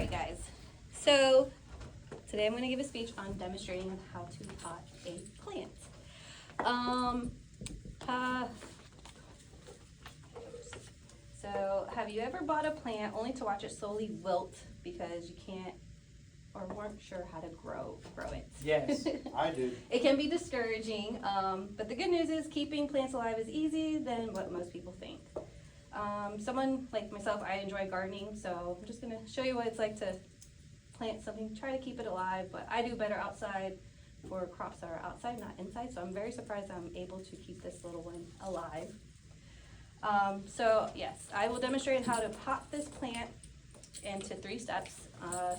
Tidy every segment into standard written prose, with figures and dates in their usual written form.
right, guys. So today I'm going to give a speech on demonstrating how to pot a plant. Uh, so have you ever bought a plant only to watch it slowly wilt because you can't or weren't sure how to grow it? Yes, I do. It can be discouraging, but the good news is keeping plants alive is easy than what most people think. Someone like myself, I enjoy gardening, so I'm just going to show you what it's like to plant something, try to keep it alive, but I do better outside for crops that are outside, not inside, so I'm very surprised I'm able to keep this little one alive. So yes, I will demonstrate how to pot this plant into 3 steps.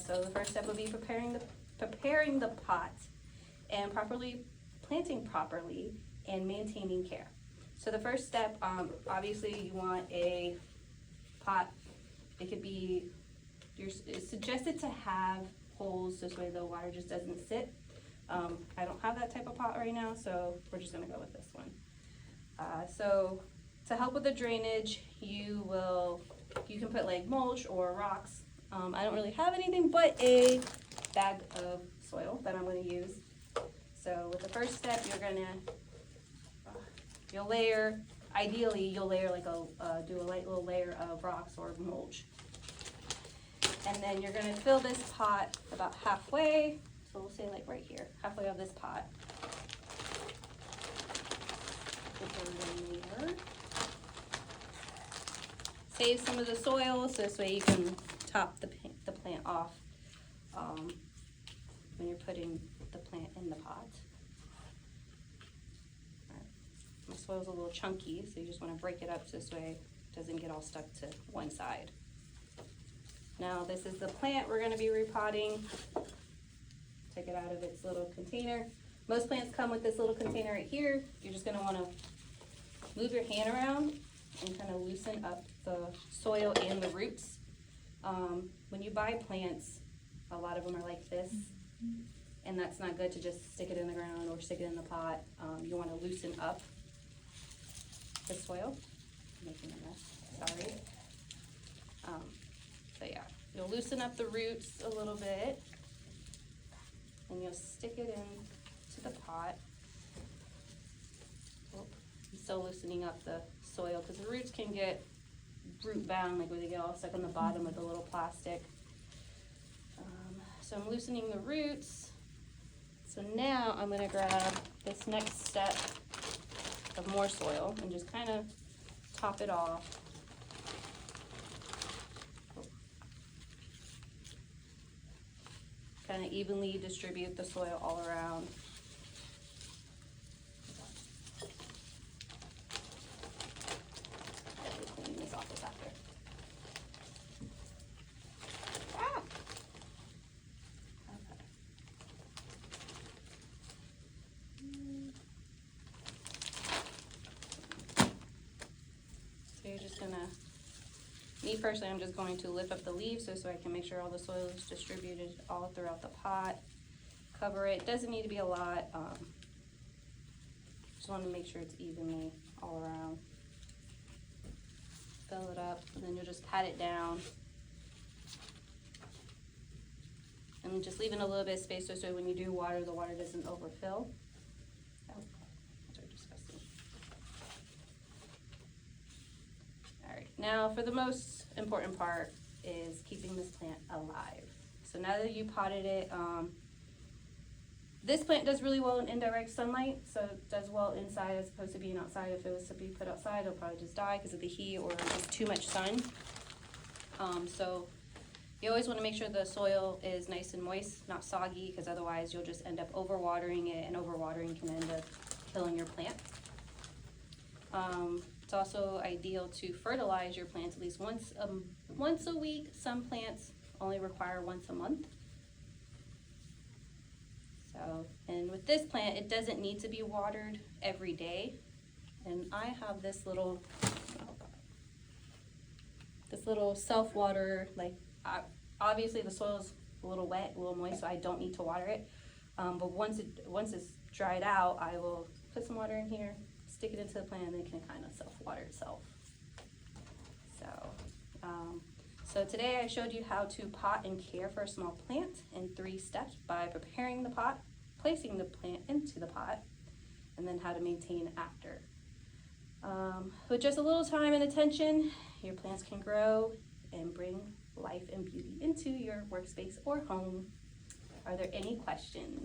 So the first step would be preparing the pot and planting properly and maintaining care. So the first step, obviously you want a pot. It could be, it's suggested to have holes this way the water just doesn't sit. I don't have that type of pot right now, so we're just gonna go with this one. So to help with the drainage, you can put like mulch or rocks. I don't really have anything but a bag of soil that I'm gonna use. So with the first step, ideally you'll layer like do a light little layer of rocks or mulch. And then you're gonna fill this pot about halfway, so we'll say like right here, halfway of this pot. Save some of the soil, so this way you can top the plant off when you're putting the plant in the pot. Right. My soil's a little chunky, so you just want to break it up so this way it doesn't get all stuck to one side. Now this is the plant we're going to be repotting. Take it out of its little container. Most plants come with this little container right here. You're just going to want to move your hand around and kind of loosen up the soil and the roots. When you buy plants, a lot of them are like this, and that's not good to just stick it in the ground or stick it in the pot. You want to loosen up the soil. I'm making a mess, sorry. So yeah, you'll loosen up the roots a little bit, and you'll stick it into the pot. Oh, I'm still loosening up the soil because the roots can get root bound, like where they get all stuck on the bottom with the little plastic. So I'm loosening the roots. So now I'm going to grab this next step of more soil and just kind of top it off. Kind of evenly distribute the soil all around. Clean this off after. So you're just gonna, me personally, I'm just going to lift up the leaves so I can make sure all the soil is distributed all throughout the pot. Cover it, doesn't need to be a lot. Just want to make sure it's evenly all around. Fill it up, and then you'll just pat it down. And just leaving a little bit of space so when you do water, the water doesn't overfill. Oh, those are disgusting. All right, now for the most important part is keeping this plant alive. So now that you potted it, this plant does really well in indirect sunlight, so it does well inside as opposed to being outside. If it was to be put outside, it'll probably just die because of the heat or just too much sun. So you always want to make sure the soil is nice and moist, not soggy, because otherwise you'll just end up overwatering it, and overwatering can end up killing your plant. It's also ideal to fertilize your plants at least once a week. Some plants only require once a month. So, and with this plant, it doesn't need to be watered every day. And I have this little self-water, like obviously the soil is a little wet, a little moist, so I don't need to water it. But once it's dried out, I will put some water in here, stick it into the plant, and it can kind of self-water itself. So So today I showed you how to pot and care for a small plant in 3 steps by preparing the pot, placing the plant into the pot, and then how to maintain after. With just a little time and attention, your plants can grow and bring life and beauty into your workspace or home. Are there any questions?